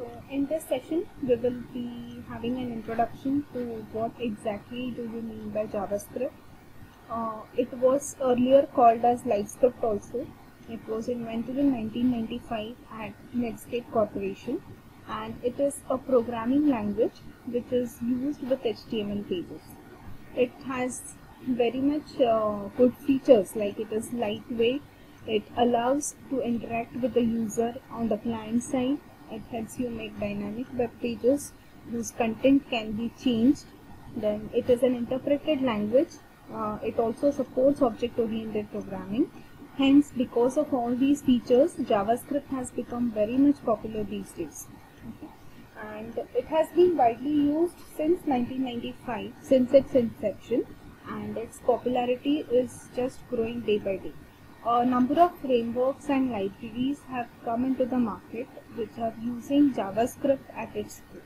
So in this session we will be having an introduction to what exactly do you mean by JavaScript. It was earlier called as LiveScript also. It was invented in 1995 at Netscape Corporation, and it is a programming language which is used with HTML pages. It has very much good features, like it is lightweight, it allows to interact with the user on the client side, it helps you make dynamic web pages whose content can be changed. Then it is an interpreted language. It also supports object-oriented programming. Hence, because of all these features, JavaScript has become very much popular these days. Okay. And it has been widely used since 1995, since its inception, and its popularity is just growing day by day. A number of frameworks and libraries have come into the market which are using JavaScript at its core.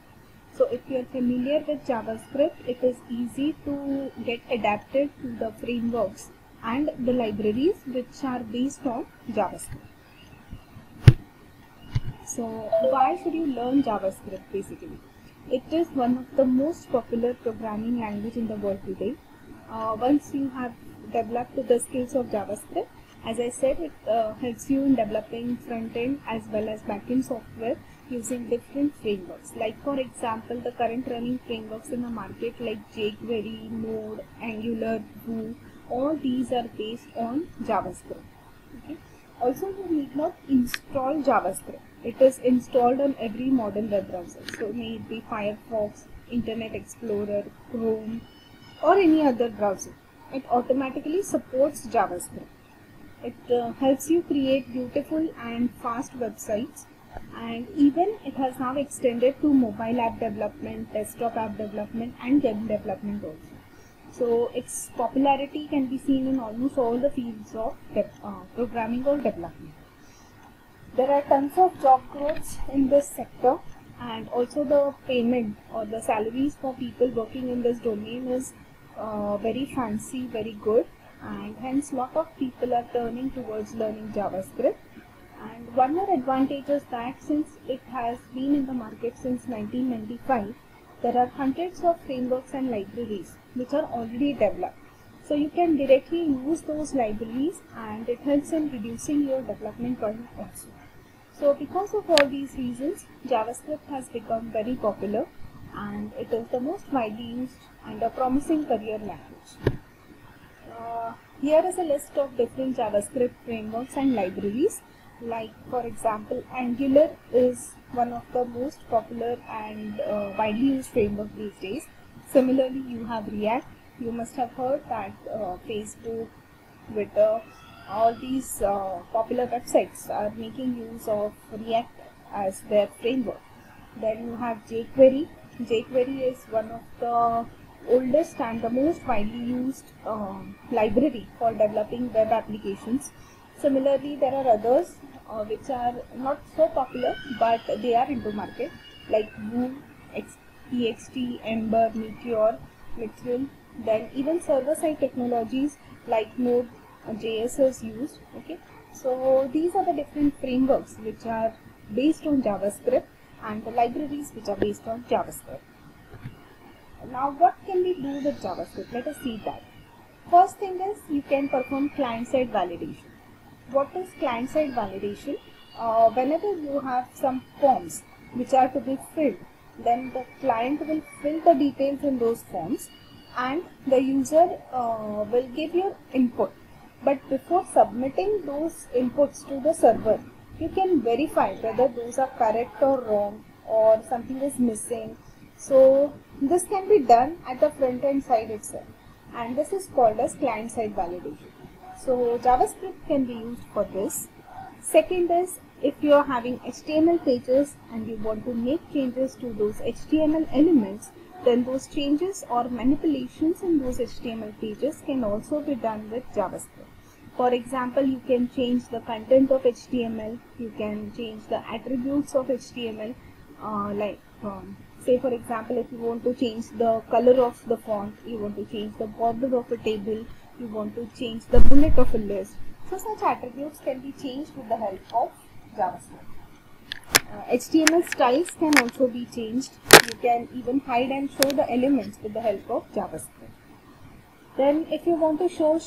So if you are familiar with JavaScript, it is easy to get adapted to the frameworks and the libraries which are based on JavaScript. So why should you learn JavaScript basically? It is one of the most popular programming language in the world today. Once you have developed the skills of JavaScript, as I said, it helps you in developing front-end as well as back-end software using different frameworks. Like for example, the current running frameworks in the market like jQuery, Node, Angular, Vue, all these are based on JavaScript. Okay. Also, you need not install JavaScript. It is installed on every modern web browser. So may it be Firefox, Internet Explorer, Chrome, or any other browser. It automatically supports JavaScript. It helps you create beautiful and fast websites, and even it has now extended to mobile app development, desktop app development, and web development also. So its popularity can be seen in almost all the fields of programming or development. There are tons of job growths in this sector, and also the payment or the salaries for people working in this domain is very fancy, very good, and hence lot of people are turning towards learning JavaScript. And one more advantage is that since it has been in the market since 1995, there are hundreds of frameworks and libraries which are already developed. So you can directly use those libraries, and it helps in reducing your development time also. So because of all these reasons, JavaScript has become very popular, and it is the most widely used and a promising career language. Here is a list of different JavaScript frameworks and libraries. Like for example, Angular is one of the most popular and widely used framework these days. Similarly, you have React. You must have heard that Facebook, Twitter, all these popular websites are making use of React as their framework. Then you have jQuery. jQuery is one of the oldest and the most widely used library for developing web applications. Similarly, there are others which are not so popular but they are into market, like Vue, TXT, Ember, Meteor, Material. Then even server-side technologies like Node.js is used. Okay, so these are the different frameworks which are based on JavaScript and the libraries which are based on JavaScript. Now what can we do with JavaScript? Let us see that. First thing is you can perform client-side validation. What is client-side validation? Whenever you have some forms which are to be filled, then the client will fill the details in those forms and the user will give your input. But before submitting those inputs to the server, you can verify whether those are correct or wrong or something is missing. So this can be done at the front-end side itself, and this is called as client-side validation. So JavaScript can be used for this. Second is, if you are having HTML pages and you want to make changes to those HTML elements, then those changes or manipulations in those HTML pages can also be done with JavaScript. For example, you can change the content of HTML, you can change the attributes of HTML, say for example, if you want to change the color of the font, you want to change the border of a table, you want to change the bullet of a list. So such attributes can be changed with the help of JavaScript. HTML styles can also be changed. You can even hide and show the elements with the help of JavaScript. Then if you want to show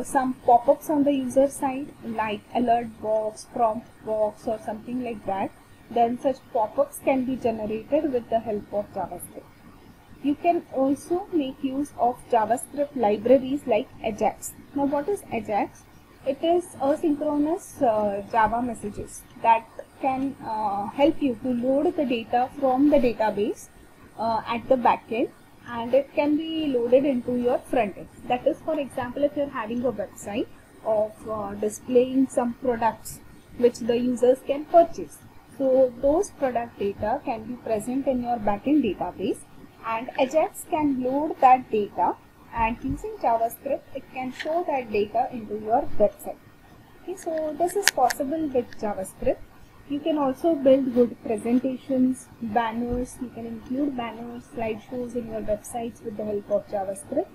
some pop-ups on the user side, like alert box, prompt box or something like that, then such pop-ups can be generated with the help of JavaScript. You can also make use of JavaScript libraries like Ajax. Now what is Ajax? It is asynchronous Java messages that can help you to load the data from the database at the backend, and it can be loaded into your front end. That is, for example, if you are having a website of displaying some products which the users can purchase. So those product data can be present in your backend database, and Ajax can load that data, and using JavaScript it can show that data into your website. Okay, so this is possible with JavaScript. You can also build good presentations, banners. You can include banners, slideshows in your websites with the help of JavaScript.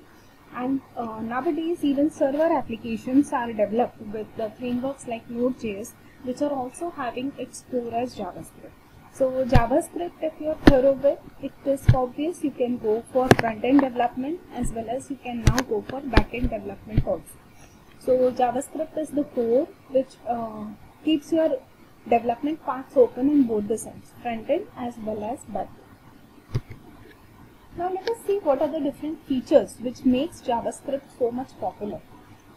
And nowadays even server applications are developed with the frameworks like Node.js, which are also having its core as JavaScript. So JavaScript, if you are thorough with, it is obvious you can go for front-end development as well as you can now go for back-end development also. So JavaScript is the core which keeps your development paths open in both the sides, front-end as well as back-end. Now let us see what are the different features which makes JavaScript so much popular.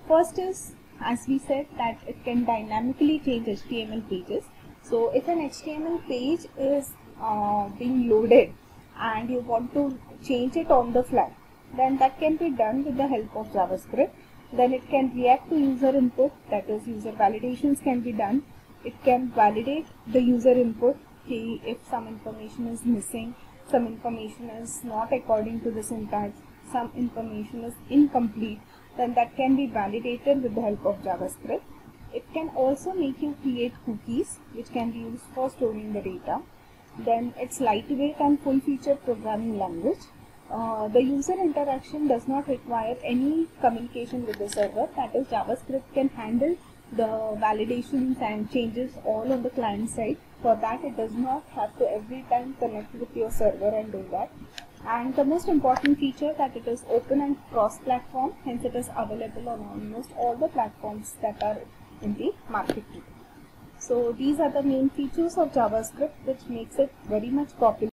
First is, as we said, that it can dynamically change HTML pages. So if an HTML page is being loaded and you want to change it on the fly, then that can be done with the help of JavaScript. Then it can react to user input, that is, user validations can be done. It can validate the user input. If some information is missing, some information is not according to the syntax, some information is incomplete, then that can be validated with the help of JavaScript. It can also make you create cookies which can be used for storing the data. Then it's lightweight and full-featured programming language. The user interaction does not require any communication with the server, that is, JavaScript can handle the validations and changes all on the client side. For that it does not have to every time connect with your server and do that. And the most important feature, that it is open and cross-platform, hence it is available on almost all the platforms that are in the market today. So these are the main features of JavaScript which makes it very much popular.